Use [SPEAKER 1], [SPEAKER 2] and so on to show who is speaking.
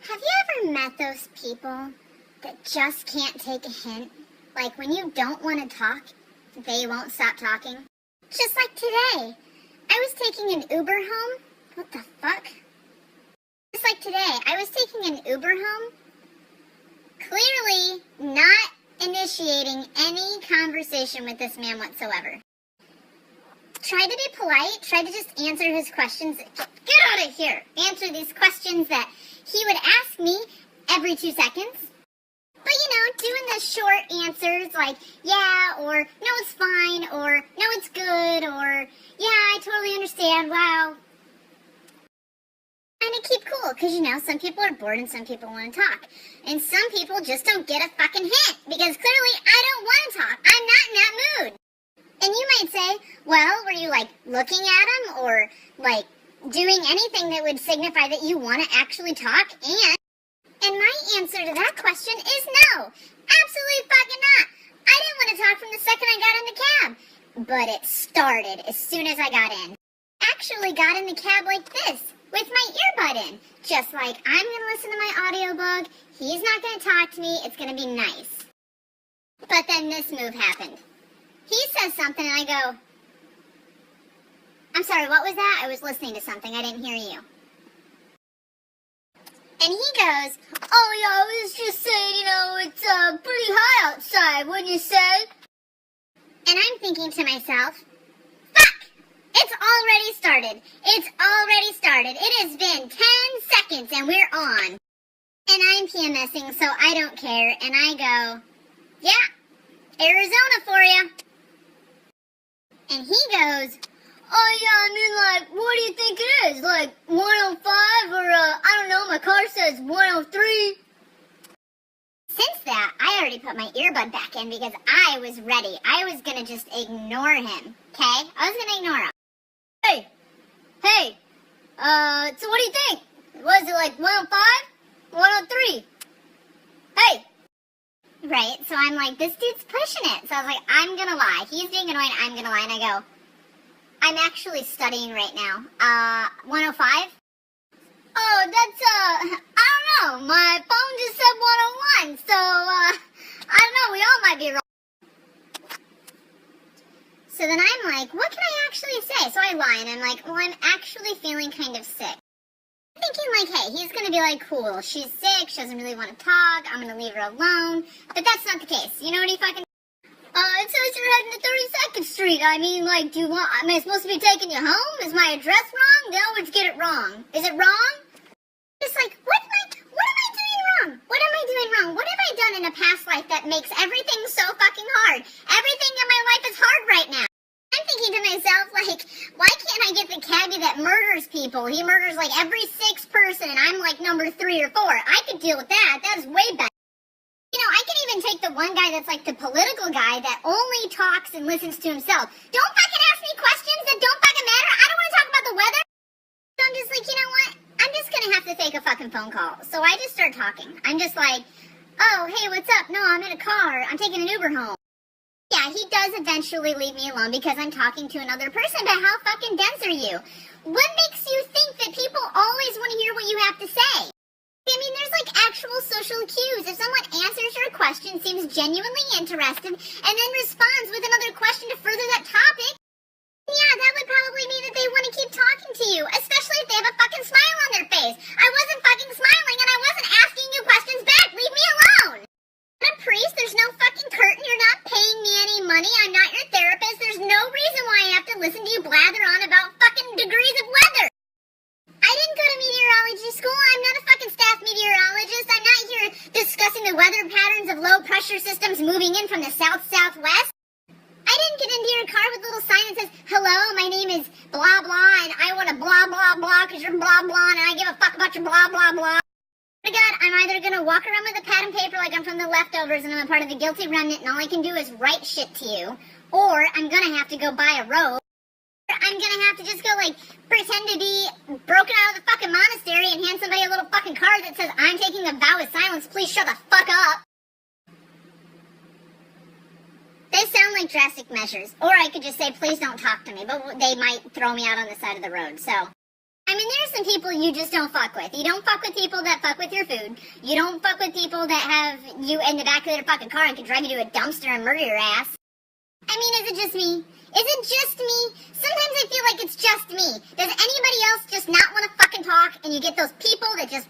[SPEAKER 1] Have you ever met those people that just can't take a hint? Like when you don't want to talk, they won't stop talking? Just like today. I was taking an Uber home. What the fuck? Just like today, I was taking an Uber home. Clearly not initiating any conversation with this man whatsoever. Tried to be polite, tried to just answer his questions. Get out of here! Answer these questions that he would ask me every 2 seconds. But doing the short answers like, yeah, or no, it's fine, or no, it's good, or yeah, I totally understand, wow. And to keep cool, because some people are bored and some people want to talk. And some people just don't get a fucking hint, because clearly I don't want to talk. I'm not in that mood. And you might say, well, were you looking at him or doing anything that would signify that you want to actually talk? And my answer to that question is no. Absolutely fucking not. I didn't want to talk from the second I got in the cab. But it started as soon as I got in. Actually got in the cab like this, with my earbud in. Just like, I'm going to listen to my audiobook. He's not going to talk to me. It's going to be nice. But then this move happened. He says something and I go, I'm sorry, what was that? I was listening to something. I didn't hear you. And he goes, oh yeah, I was just saying, it's pretty hot outside, wouldn't you say? And I'm thinking to myself, fuck! It's already started. It's already started. It has been 10 seconds and we're on. And I'm PMSing, so I don't care. And I go, yeah, Arizona for you. And he goes, oh yeah, what do you think it is? 105 or, I don't know, my car says 103. Since that, I already put my earbud back in because I was ready. I was gonna just ignore him, okay? I was gonna ignore him. Hey, so what do you think? Was it 105? 103? Hey! Right, so I'm like, this dude's pushing it. So I was like, I'm gonna lie. He's being annoying, I'm gonna lie. And I go, I'm actually studying right now. 105? Oh, that's, I don't know. My phone just said 101. So, I don't know. We all might be wrong. So then I'm like, what can I actually say? So I lie and I'm like, well, I'm actually feeling kind of sick. Thinking hey, he's going to be cool. She's sick. She doesn't really want to talk. I'm going to leave her alone. But that's not the case. You know what he fucking... it says you're heading to 32nd Street. I mean, am I supposed to be taking you home? Is my address wrong? They always get it wrong. Is it wrong? Just what am I doing wrong? What am I doing wrong? What have I done in a past life that makes everything so fucking hard? Everything in my life is hard right now. I'm thinking to myself, why can't I get the cabbie that murders people? He murders every 6th person and I'm number 3 or 4. I could deal with that. That is way better. I can even take the one guy that's the political guy that only talks and listens to himself. Don't fucking ask me questions that don't fucking matter. I don't want to talk about the weather. So I'm just you know what? I'm just going to have to take a fucking phone call. So I just start talking. I'm just oh, hey, what's up? No, I'm in a car. I'm taking an Uber home. Yeah, he does eventually leave me alone because I'm talking to another person, but how fucking dense are you? What makes you think that people always want to hear what you have to say? I mean, there's actual social cues. If someone answers your question, seems genuinely interested, and then responds with another question to further that topic, yeah, that would probably mean that they want to keep talking to you, especially if they have a fucking smile on their face. I wasn't fucking smiling, and I wasn't asking you questions back. Leave me alone. I'm a priest. There's no fucking curtain. You're not paying me any money. I'm not your therapist. There's no reason why I have to listen to you blather on about fucking degrees of weather. I didn't go to meteorology school. I'm not a fucking staff meteorologist. I'm not here discussing the weather patterns of low pressure systems moving in from the south-southwest. I didn't get into your car with a little sign that says, hello, my name is blah blah, and I want to blah blah blah because you're blah blah, and I give a fuck about your blah blah blah. Oh my God, I'm either going to walk around with a pad and paper like I'm from the leftovers and I'm a part of the guilty remnant and all I can do is write shit to you, or I'm going to have to go buy a robe. I'm gonna have to just go pretend to be broken out of the fucking monastery and hand somebody a little fucking card that says, I'm taking a vow of silence, please shut the fuck up. They sound like drastic measures. Or I could just say, please don't talk to me, but they might throw me out on the side of the road, so I mean, there's some people you just don't fuck with. You don't fuck with people that fuck with your food. You don't fuck with people that have you in the back of their fucking car and can drive you to a dumpster and murder your ass. I mean, is it just me? Is it just me? Sometimes I feel like it's just me. Does anybody else just not want to fucking talk and you get those people that just...